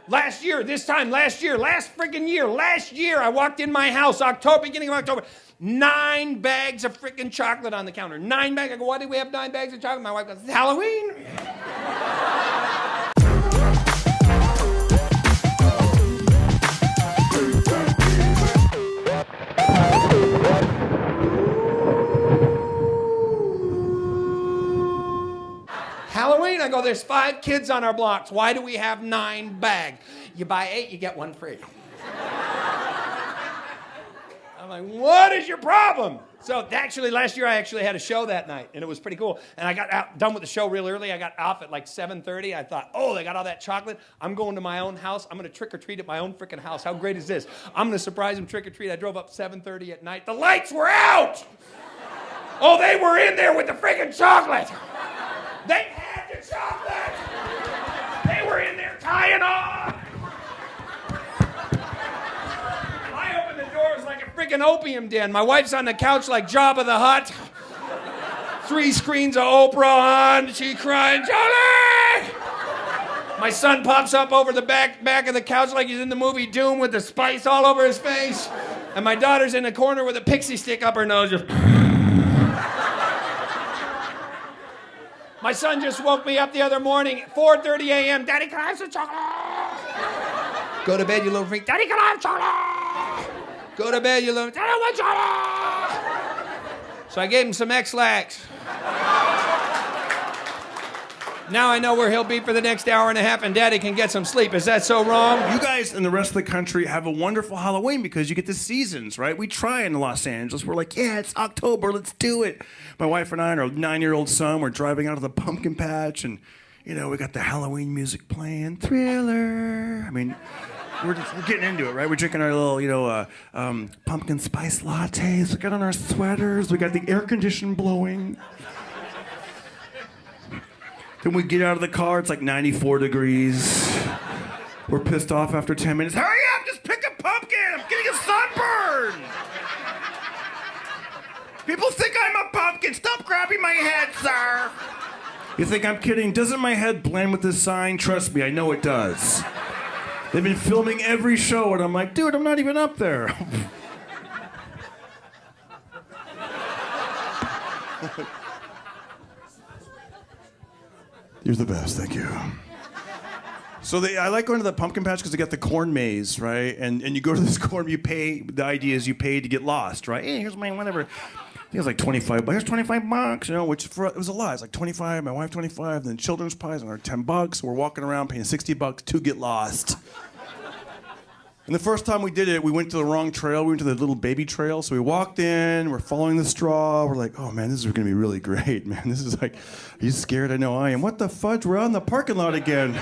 Last year, last year, I walked in my house, beginning of October, 9 bags of freaking chocolate on the counter. 9 bags. I go, why do we have 9 bags of chocolate? My wife goes, it's Halloween. Halloween, I go, there's 5 kids on our blocks. Why do we have 9 bags? You buy 8, you get 1 free. I'm like, what is your problem? So last year I actually had a show that night, and it was pretty cool. And I got done with the show real early. I got off at like 7:30. I thought, oh, they got all that chocolate. I'm going to my own house. I'm going to trick or treat at my own freaking house. How great is this? I'm going to surprise them trick or treat. I drove up 7:30 at night. The lights were out. Oh, they were in there with the freaking chocolate. They had the chocolate. They were in there tying on. I opened the doors like a freaking opium den. My wife's on the couch like Jabba the Hutt. 3 screens of Oprah on. She crying, Johnny! My son pops up over the back of the couch like he's in the movie Doom with the spice all over his face. And my daughter's in the corner with a pixie stick up her nose. Just... My son just woke me up the other morning, 4:30 a.m. Daddy, can I have some chocolate? Go to bed, you little freak. Daddy, can I have chocolate? Go to bed, you little... Daddy, I want chocolate! So I gave him some X-Lax. Now I know where he'll be for the next hour and a half, and Daddy can get some sleep. Is that so wrong? You guys in the rest of the country have a wonderful Halloween because you get the seasons, right? We try in Los Angeles. We're like, yeah, it's October. Let's do it. My wife and I and our 9-year-old son, we're driving out of the pumpkin patch, and, you know, we got the Halloween music playing. Thriller. I mean, we're getting into it, right? We're drinking our little, pumpkin spice lattes. We got on our sweaters. We got the air conditioning blowing. Then we get out of the car, it's like 94 degrees. We're pissed off after 10 minutes. Hurry up, just pick a pumpkin! I'm getting a sunburn! People think I'm a pumpkin. Stop grabbing my head, sir! You think I'm kidding? Doesn't my head blend with this sign? Trust me, I know it does. They've been filming every show, and I'm like, dude, I'm not even up there. You're the best, thank you. So I like going to the pumpkin patch because they got the corn maze, right? And you go to this corn, you pay, the idea is you pay to get lost, right? Hey, here's my whatever. I think it was like 25 bucks. Here's 25 bucks, you know, which it was a lot. It's like 25, my wife 25, then children's pies are 10 bucks. We're walking around paying 60 bucks to get lost. And the first time we did it, we went to the wrong trail. We went to the little baby trail. So we walked in, we're following the straw. We're like, oh man, this is gonna be really great, man. This is like, are you scared? I know I am. What the fudge? We're out in the parking lot again.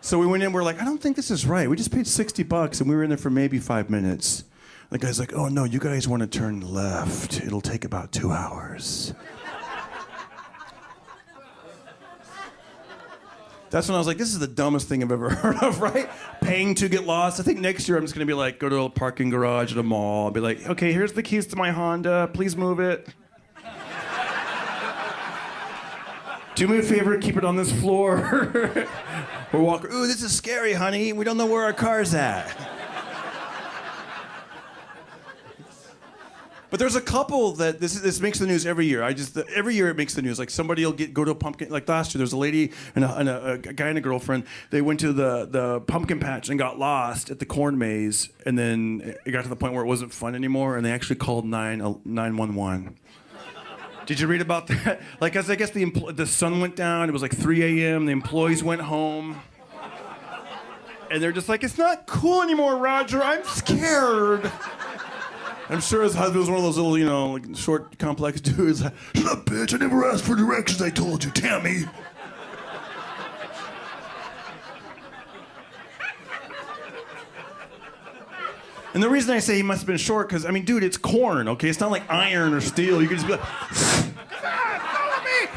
So we went in, we're like, I don't think this is right. We just paid 60 bucks and we were in there for maybe 5 minutes. The guy's like, oh no, you guys wanna turn left. It'll take about 2 hours. That's when I was like, this is the dumbest thing I've ever heard of, right? Paying to get lost. I think next year I'm just gonna be like, go to a parking garage at a mall. I'll be like, okay, here's the keys to my Honda. Please move it. Do me a favor, keep it on this floor. We're walking, ooh, this is scary, honey. We don't know where our car's at. But there's a couple that this makes the news every year. Every year it makes the news. Like somebody will go to a pumpkin. Like last year, there was a lady and a guy and a girlfriend. They went to the pumpkin patch and got lost at the corn maze. And then it got to the point where it wasn't fun anymore. And they actually called 911. Did you read about that? Like, as I guess the sun went down. It was like 3 a.m. The employees went home. And they're just like, it's not cool anymore, Roger. I'm scared. I'm sure his husband was one of those little, you know, like short, complex dudes. Shut up, bitch. I never asked for directions, I told you, Tammy. And the reason I say he must have been short, because, I mean, dude, it's corn, okay? It's not like iron or steel. You can just be like, come on, follow me.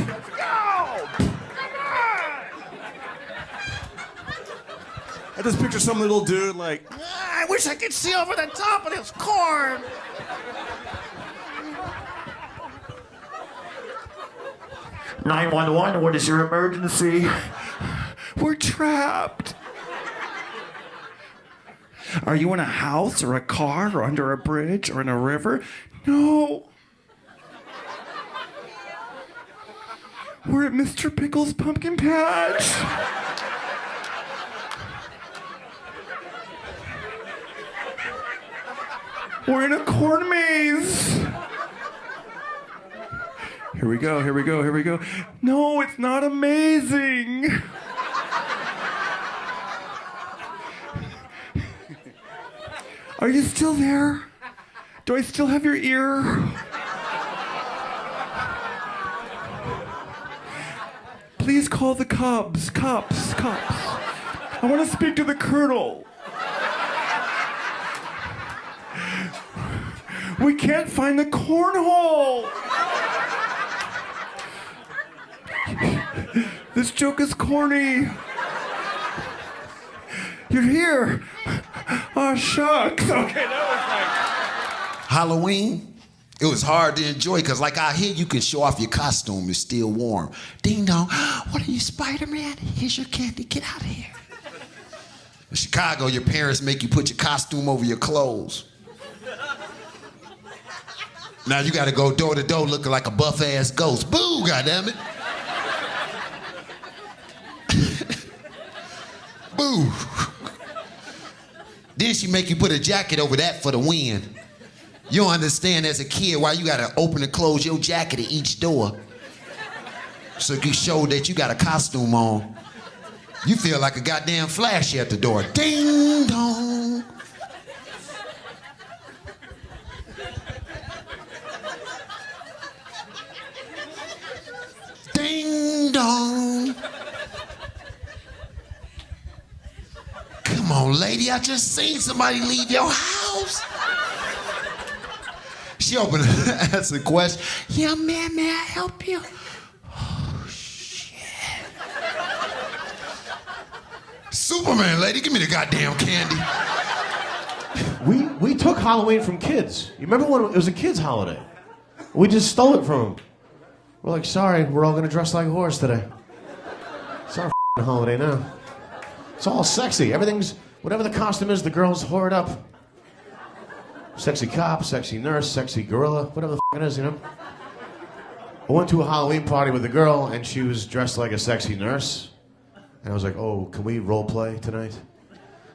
Let's go. Come on. I just picture some little dude like, I wish I could see over the top of this corn. "911, what is your emergency?" We're trapped. Are you in a house or a car or under a bridge or in a river? No. We're at Mr. Pickle's pumpkin patch. We're in a corn maze. Here we go, here we go, here we go. No, it's not amazing. Are you still there? Do I still have your ear? Please call the Cubs. Cops. I want to speak to the Colonel. We can't find the cornhole. This joke is corny. You're here. Oh, shucks. Okay, that was like... Halloween, it was hard to enjoy because like out here you can show off your costume, it's still warm. Ding dong, what are you, Spider-Man? Here's your candy, get out of here. In Chicago, your parents make you put your costume over your clothes. Now you gotta go door to door looking like a buff-ass ghost. Boo, goddammit. Boo. Then she make you put a jacket over that for the wind. You don't understand as a kid why you gotta open and close your jacket at each door. So you show that you got a costume on. You feel like a goddamn flash at the door. Ding dong. Ding dong. Come on, lady, I just seen somebody leave your house. She opened and asked a question. Yeah, man, may I help you? Oh, shit. Superman, lady, give me the goddamn candy. We took Halloween from kids. You remember when it was a kids' holiday? We just stole it from them. We're like, sorry, we're all gonna dress like a horse today. It's our f***ing holiday now. It's all sexy. Everything's, whatever the costume is, the girls whore it up. Sexy cop, sexy nurse, sexy gorilla, whatever the f*** it is, you know? I went to a Halloween party with a girl, and she was dressed like a sexy nurse. And I was like, oh, can we role play tonight?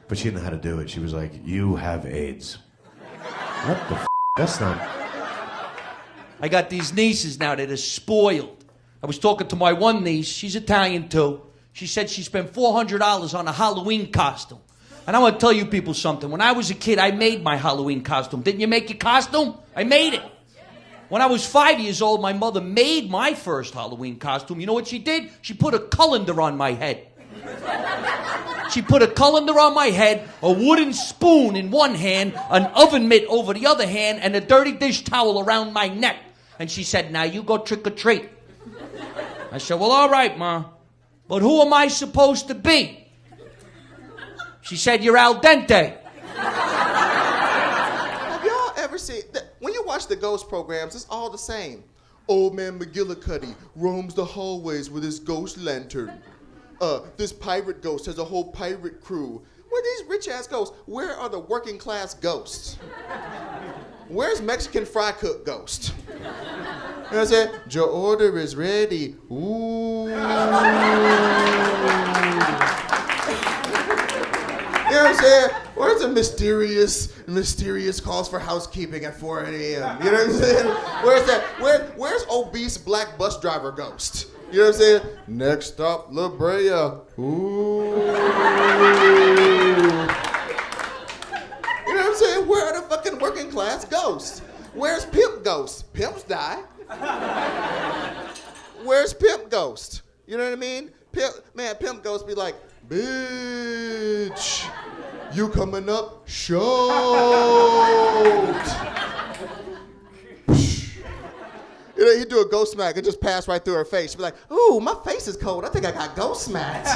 But she didn't know how to do it. She was like, you have AIDS. What the f***? That's not... I got these nieces now that are spoiled. I was talking to my one niece. She's Italian, too. She said she spent $400 on a Halloween costume. And I want to tell you people something. When I was a kid, I made my Halloween costume. Didn't you make your costume? I made it. When I was 5 years old, my mother made my first Halloween costume. You know what she did? She put a colander on my head. She put a colander on my head, a wooden spoon in one hand, an oven mitt over the other hand, and a dirty dish towel around my neck. And she said, now you go trick or treat. I said, well, all right, Ma. But who am I supposed to be? She said, you're al dente. Have y'all ever seen, when you watch the ghost programs, it's all the same. Old man McGillicuddy roams the hallways with his ghost lantern. This pirate ghost has a whole pirate crew. Where are these rich-ass ghosts? Where are the working-class ghosts? Where's Mexican fry cook ghost? You know what I'm saying? Your order is ready. Ooh. You know what I'm saying? Where's the mysterious calls for housekeeping at 4 a.m.? You know what I'm saying? Where's that? Where's obese black bus driver ghost? You know what I'm saying? Next stop, La Brea. Ooh. You know what I'm saying? Where are the fucking working class ghosts? Where's Pimp Ghost? Pimps die. Where's Pimp Ghost? You know what I mean? Pimp Ghost be like, bitch, you coming up short. You know, he'd do a ghost smack and just pass right through her face. She'd be like, ooh, my face is cold. I think I got ghost smacked.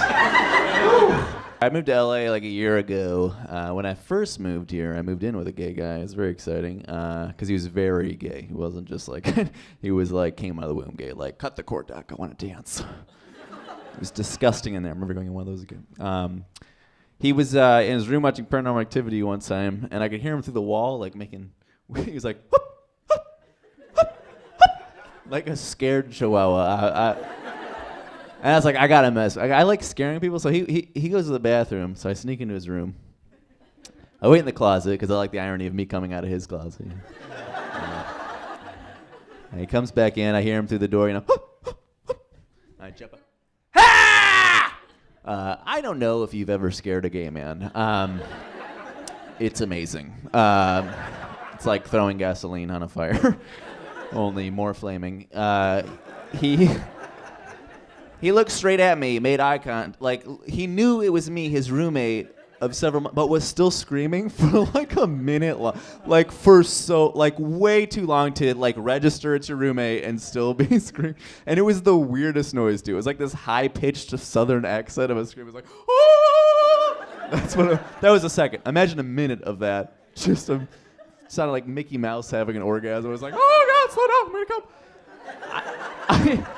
I moved to LA like a year ago. When I first moved here, I moved in with a gay guy. It was very exciting because he was very gay. He wasn't just like, he was like, came out of the womb gay, like, cut the cord, Doc, I want to dance. It was disgusting in there. I remember going in one of those again. He was in his room watching Paranormal Activity one time, and I could hear him through the wall, like making. He was like, whoop, whoop, whoop, whoop, like a scared chihuahua. And I was like, I gotta mess. I like scaring people, so he goes to the bathroom, so I sneak into his room. I wait in the closet because I like the irony of me coming out of his closet. And he comes back in. I hear him through the door. I jump up. I don't know if you've ever scared a gay man. It's amazing. It's like throwing gasoline on a fire, only more flaming. He looked straight at me, made eye contact. Like he knew it was me, his roommate of several months, but was still screaming for like a minute, like for way too long to like register it's your roommate and still be screaming. And it was the weirdest noise too. It was like this high-pitched southern accent of a scream. It was like, oh! That was a second. Imagine a minute of that. Just sounded like Mickey Mouse having an orgasm. It was like, oh God, slow down, I'm gonna come.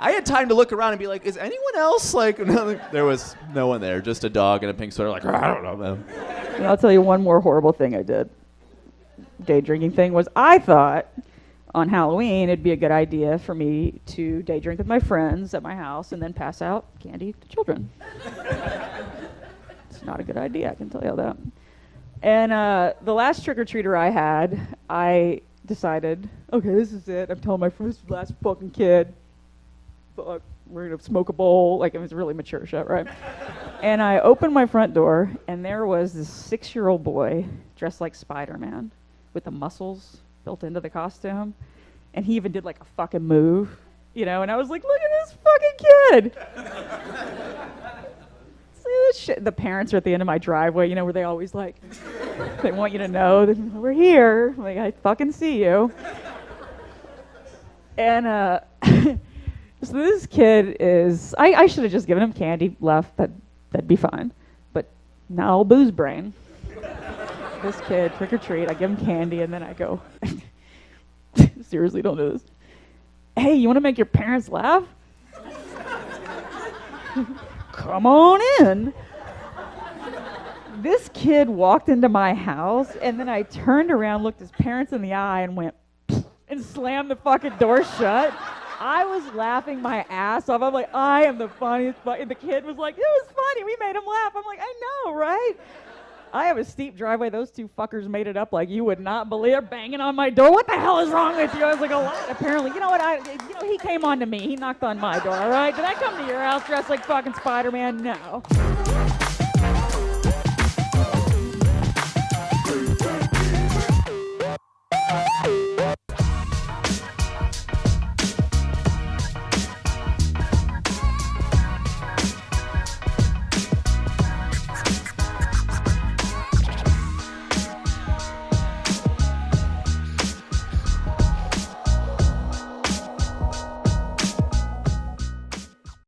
I had time to look around and be like, is anyone else like? There was no one there, just a dog in a pink sweater. Like, I don't know, man. And I'll tell you one more horrible thing I did. Day drinking thing was I thought on Halloween it'd be a good idea for me to day drink with my friends at my house and then pass out candy to children. It's not a good idea, I can tell you that. And the last trick-or-treater I had, I decided, okay, this is it. I'm telling my first last fucking kid. Fuck, we're gonna smoke a bowl. Like, it was really mature shit, right? And I opened my front door, and there was this 6-year-old boy dressed like Spider-Man with the muscles built into the costume. And he even did like a fucking move, you know? And I was like, look at this fucking kid. See this shit? The parents are at the end of my driveway, you know, where they always like, they want you to know that we're here. Like, I fucking see you. And, so this kid is, I should have just given him candy, left, that'd be fine. But now booze brain. This kid, trick or treat, I give him candy and then I go, seriously, don't do this. Hey, you want to make your parents laugh? Come on in. This kid walked into my house and then I turned around, looked his parents in the eye and went, and slammed the fucking door shut. I was laughing my ass off. I'm like, I am the funniest. And the kid was like, it was funny. We made him laugh. I'm like, I know, right? I have a steep driveway. Those two fuckers made it up like you would not believe. They're banging on my door. What the hell is wrong with you? I was like, a lot. Apparently, you know what? He came on to me. He knocked on my door, all right? Did I come to your house dressed like fucking Spider-Man? No.